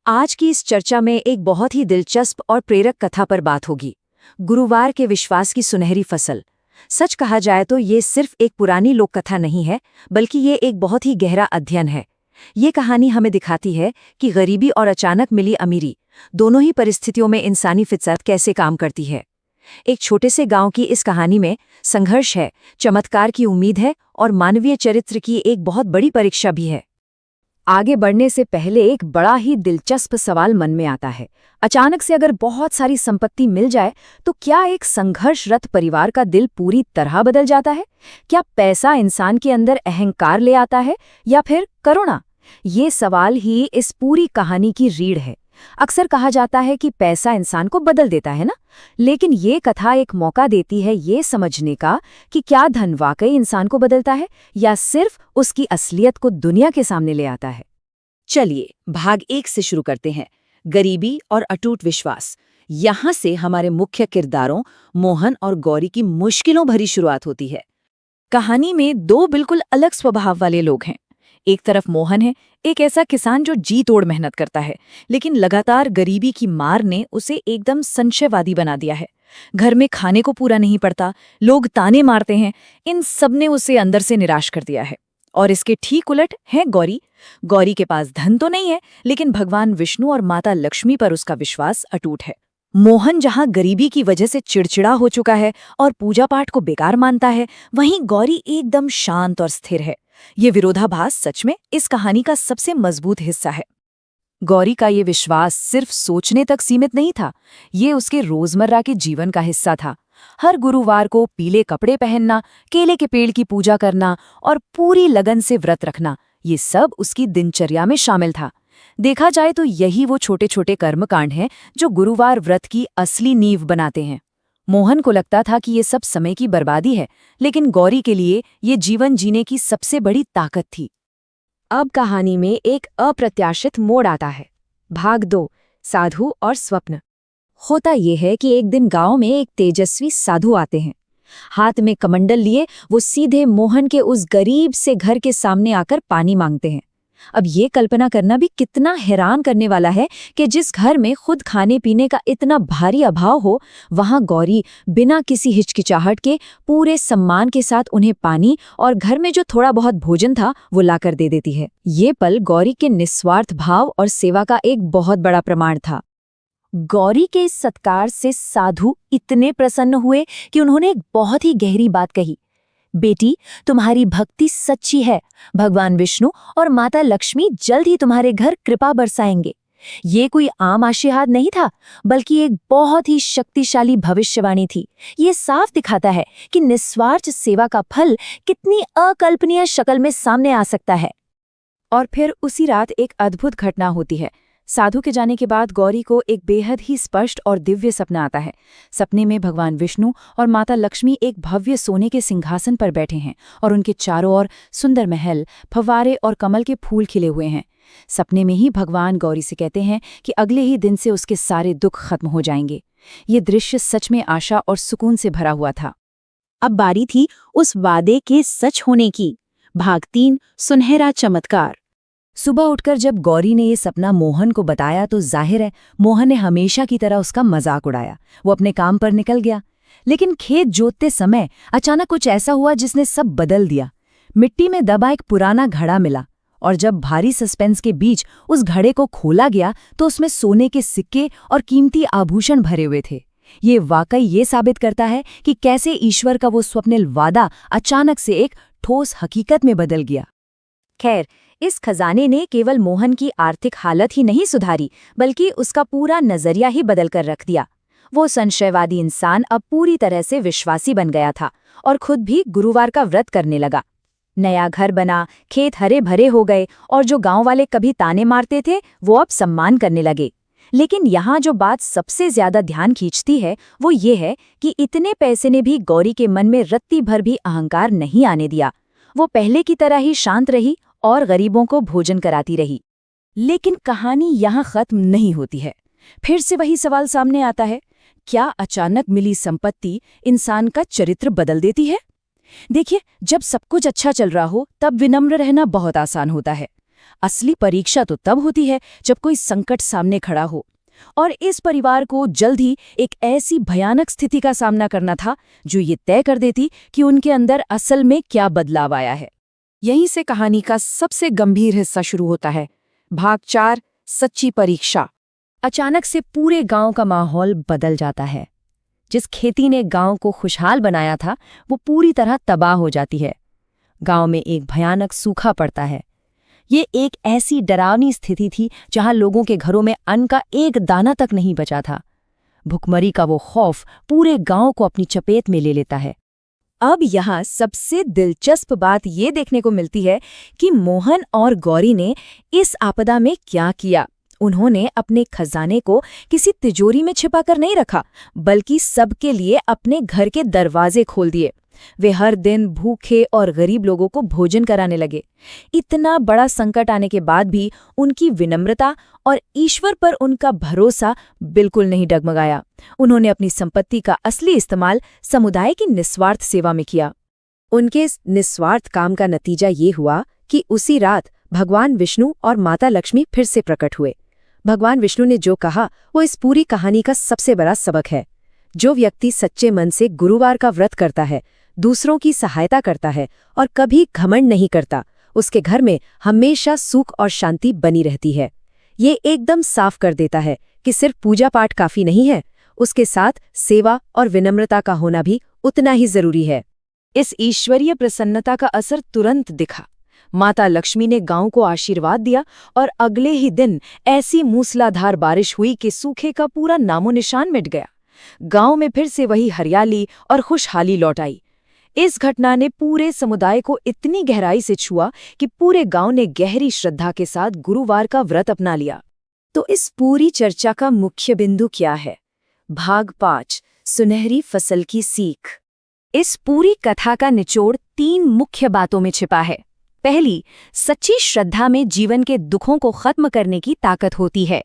आज की इस चर्चा में एक बहुत ही दिलचस्प और प्रेरक कथा पर बात होगी। गुरुवार के विश्वास की सुनहरी फसल। सच कहा जाए तो ये सिर्फ एक पुरानी लोक कथा नहीं है, बल्कि ये एक बहुत ही गहरा अध्ययन है। ये कहानी हमें दिखाती है कि गरीबी और अचानक मिली अमीरी, दोनों ही परिस्थितियों में इंसानी फितरत कैसे काम करती है। एक छोटे से गांव की इस कहानी में संघर्ष है, चमत्कार की उम्मीद है और मानवीय चरित्र की एक बहुत बड़ी परीक्षा भी है। आगे बढ़ने से पहले एक बड़ा ही दिलचस्प सवाल मन में आता है। अचानक से अगर बहुत सारी संपत्ति मिल जाए तो क्या एक संघर्षरत परिवार का दिल पूरी तरह बदल जाता है? क्या पैसा इंसान के अंदर अहंकार ले आता है या फिर करुणा? ये सवाल ही इस पूरी कहानी की रीढ़ है। अक्सर कहा जाता है कि पैसा इंसान को बदल देता है ना, लेकिन ये कथा एक मौका देती है ये समझने का कि क्या धन वाकई इंसान को बदलता है या सिर्फ उसकी असलियत को दुनिया के सामने ले आता है। चलिए भाग 1 से शुरू करते हैं। गरीबी और अटूट विश्वास। यहाँ से हमारे मुख्य किरदारों मोहन और गौरी की मुश्किलों भरी शुरुआत होती है। कहानी में दो बिल्कुल अलग स्वभाव वाले लोग हैं। एक तरफ मोहन है, एक ऐसा किसान जो जी तोड़ मेहनत करता है, लेकिन लगातार गरीबी की मार ने उसे एकदम संशयवादी बना दिया है। घर में खाने को पूरा नहीं पड़ता, लोग ताने मारते हैं, इन सब ने उसे अंदर से निराश कर दिया है। और इसके ठीक उलट है गौरी। गौरी के पास धन तो नहीं है, लेकिन भगवान विष्णु और माता लक्ष्मी पर उसका विश्वास अटूट है। मोहन जहां गरीबी की वजह से चिड़चिड़ा हो चुका है और पूजा पाठ को बेकार मानता है, वहीं गौरी एकदम शांत और स्थिर है। ये विरोधाभास सच में इस कहानी का सबसे मजबूत हिस्सा है। गौरी का ये विश्वास सिर्फ सोचने तक सीमित नहीं था, ये उसके रोजमर्रा के जीवन का हिस्सा था। हर गुरुवार को पीले कपड़े पहनना, केले के पेड़ की पूजा करना और पूरी लगन से व्रत रखना, ये सब उसकी दिनचर्या में शामिल था। देखा जाए तो यही वो छोटे छोटे कर्मकांड हैं जो गुरुवार व्रत की असली नींव बनाते हैं। मोहन को लगता था कि ये सब समय की बर्बादी है, लेकिन गौरी के लिए ये जीवन जीने की सबसे बड़ी ताकत थी। अब कहानी में एक अप्रत्याशित मोड़ आता है। भाग 2, साधु और स्वप्न। होता ये है कि एक दिन गांव में एक तेजस्वी साधु आते हैं। हाथ में कमंडल लिए वो सीधे मोहन के उस गरीब से घर के सामने आकर पानी मांगते हैं। अब ये कल्पना करना भी कितना हैरान करने वाला है कि जिस घर में खुद खाने पीने का इतना भारी अभाव हो, वहां गौरी बिना किसी हिचकिचाहट के पूरे सम्मान के साथ उन्हें पानी और घर में जो थोड़ा बहुत भोजन था वो लाकर दे देती है। ये पल गौरी के निस्वार्थ भाव और सेवा का एक बहुत बड़ा प्रमाण था। गौरी के इस सत्कार से साधु इतने प्रसन्न हुए कि उन्होंने एक बहुत ही गहरी बात कही। बेटी, तुम्हारी भक्ति सच्ची है। भगवान विष्णु और माता लक्ष्मी जल्द ही तुम्हारे घर कृपा बरसाएंगे। ये कोई आम आशीर्वाद नहीं था, बल्कि एक बहुत ही शक्तिशाली भविष्यवाणी थी। ये साफ दिखाता है कि निस्वार्थ सेवा का फल कितनी अकल्पनीय शक्ल में सामने आ सकता है। और फिर उसी रात एक अद्भुत घटना होती है। साधु के जाने के बाद गौरी को एक बेहद ही स्पष्ट और दिव्य सपना आता है। सपने में भगवान विष्णु और माता लक्ष्मी एक भव्य सोने के सिंहासन पर बैठे हैं और उनके चारों ओर सुंदर महल, फव्वारे और कमल के फूल खिले हुए हैं। सपने में ही भगवान गौरी से कहते हैं कि अगले ही दिन से उसके सारे दुख खत्म हो जाएंगे। ये दृश्य सच में आशा और सुकून से भरा हुआ था। अब बारी थी उस वादे के सच होने की। भाग 3, सुनहरा चमत्कार। सुबह उठकर जब गौरी ने ये सपना मोहन को बताया तो जाहिर है मोहन ने हमेशा की तरह उसका मजाक उड़ाया। वो अपने काम पर निकल गया, लेकिन खेत जोतते समय अचानक कुछ ऐसा हुआ जिसने सब बदल दिया। मिट्टी में दबा एक पुराना घड़ा मिला और जब भारी सस्पेंस के बीच उस घड़े को खोला गया तो उसमें सोने के सिक्के और कीमती आभूषण भरे हुए थे। ये वाकई ये साबित करता है कि कैसे ईश्वर का वो स्वप्निल वादा अचानक से एक ठोस हकीकत में बदल गया। खैर, इस खजाने ने केवल मोहन की आर्थिक हालत ही नहीं सुधारी, बल्कि उसका पूरा नजरिया ही बदल कर रख दिया। वो संशयवादी इंसान अब पूरी तरह से विश्वासी बन गया था और खुद भी गुरुवार का व्रत करने लगा। नया घर बना, खेत हरे भरे हो गए और जो गांव वाले कभी ताने मारते थे वो अब सम्मान करने लगे। लेकिन यहाँ जो बात सबसे ज्यादा ध्यान खींचती है वो ये है कि इतने पैसे ने भी गौरी के मन में रत्ती भर भी अहंकार नहीं आने दिया। वो पहले की तरह ही शांत रही और गरीबों को भोजन कराती रही। लेकिन कहानी यहाँ खत्म नहीं होती है। फिर से वही सवाल सामने आता है, क्या अचानक मिली संपत्ति इंसान का चरित्र बदल देती है? देखिए, जब सब कुछ अच्छा चल रहा हो तब विनम्र रहना बहुत आसान होता है। असली परीक्षा तो तब होती है जब कोई संकट सामने खड़ा हो। और इस परिवार को जल्द ही एक ऐसी भयानक स्थिति का सामना करना था जो ये तय कर देती कि उनके अंदर असल में क्या बदलाव आया है। यहीं से कहानी का सबसे गंभीर हिस्सा शुरू होता है। भाग 4, सच्ची परीक्षा। अचानक से पूरे गांव का माहौल बदल जाता है। जिस खेती ने गांव को खुशहाल बनाया था वो पूरी तरह तबाह हो जाती है। गांव में एक भयानक सूखा पड़ता है। ये एक ऐसी डरावनी स्थिति थी जहां लोगों के घरों में अन्न का एक दाना तक नहीं बचा था। भुखमरी का वो खौफ पूरे गांव को अपनी चपेट में ले लेता है। अब यहाँ सबसे दिलचस्प बात ये देखने को मिलती है कि मोहन और गौरी ने इस आपदा में क्या किया। उन्होंने अपने खजाने को किसी तिजोरी में छिपाकर नहीं रखा, बल्कि सबके लिए अपने घर के दरवाजे खोल दिए। वे हर दिन भूखे और गरीब लोगों को भोजन कराने लगे। इतना बड़ा संकट आने के बाद भी उनकी विनम्रता और ईश्वर पर उनका भरोसा बिल्कुल नहीं डगमगाया। उन्होंने अपनी संपत्ति का असली इस्तेमाल समुदाय की निस्वार्थ सेवा में किया। उनके इस निस्वार्थ काम का नतीजा ये हुआ कि उसी रात भगवान विष्णु और माता लक्ष्मी फिर से प्रकट हुए। भगवान विष्णु ने जो कहा वो इस पूरी कहानी का सबसे बड़ा सबक है। जो व्यक्ति सच्चे मन से गुरुवार का व्रत करता है, दूसरों की सहायता करता है और कभी घमंड नहीं करता, उसके घर में हमेशा सुख और शांति बनी रहती है। ये एकदम साफ कर देता है कि सिर्फ पूजा पाठ काफी नहीं है, उसके साथ सेवा और विनम्रता का होना भी उतना ही जरूरी है। इस ईश्वरीय प्रसन्नता का असर तुरंत दिखा। माता लक्ष्मी ने गांव को आशीर्वाद दिया और अगले ही दिन ऐसी मूसलाधार बारिश हुई कि सूखे का पूरा नामो निशान मिट गया। गांव में फिर से वही हरियाली और खुशहाली लौट आई। इस घटना ने पूरे समुदाय को इतनी गहराई से छुआ कि पूरे गांव ने गहरी श्रद्धा के साथ गुरुवार का व्रत अपना लिया। तो इस पूरी चर्चा का मुख्य बिंदु क्या है? भाग 5, सुनहरी फसल की सीख। इस पूरी कथा का निचोड़ 3 मुख्य बातों में छिपा है। पहली, सच्ची श्रद्धा में जीवन के दुखों को खत्म करने की ताकत होती है।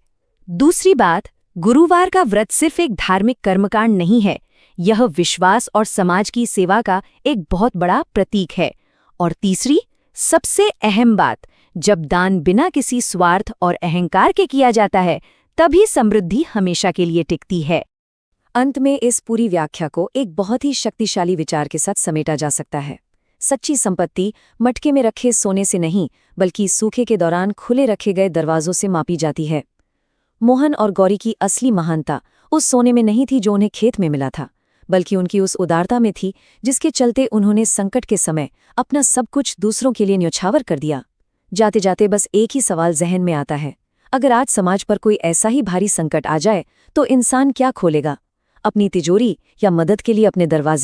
दूसरी बात, गुरुवार का व्रत सिर्फ एक धार्मिक कर्मकांड नहीं है, यह विश्वास और समाज की सेवा का एक बहुत बड़ा प्रतीक है। और तीसरी, सबसे अहम बात, जब दान बिना किसी स्वार्थ और अहंकार के किया जाता है, तभी समृद्धि हमेशा के लिए टिकती है। अंत में इस पूरी व्याख्या को एक बहुत ही शक्तिशाली विचार के साथ समेटा जा सकता है। सच्ची संपत्ति मटके में रखे सोने से नहीं, बल्कि सूखे के दौरान खुले रखे गए दरवाजों से मापी जाती है। मोहन और गौरी की असली महानता उस सोने में नहीं थी जो उन्हें खेत में मिला था, बल्कि उनकी उस उदारता में थी जिसके चलते उन्होंने संकट के समय अपना सब कुछ दूसरों के लिए न्यौछावर कर दिया। जाते जाते बस एक ही सवाल जहन में आता है, अगर आज समाज पर कोई ऐसा ही भारी संकट आ जाए तो इंसान क्या खोलेगा? अपनी तिजोरी या मदद के लिए अपने दरवाजे?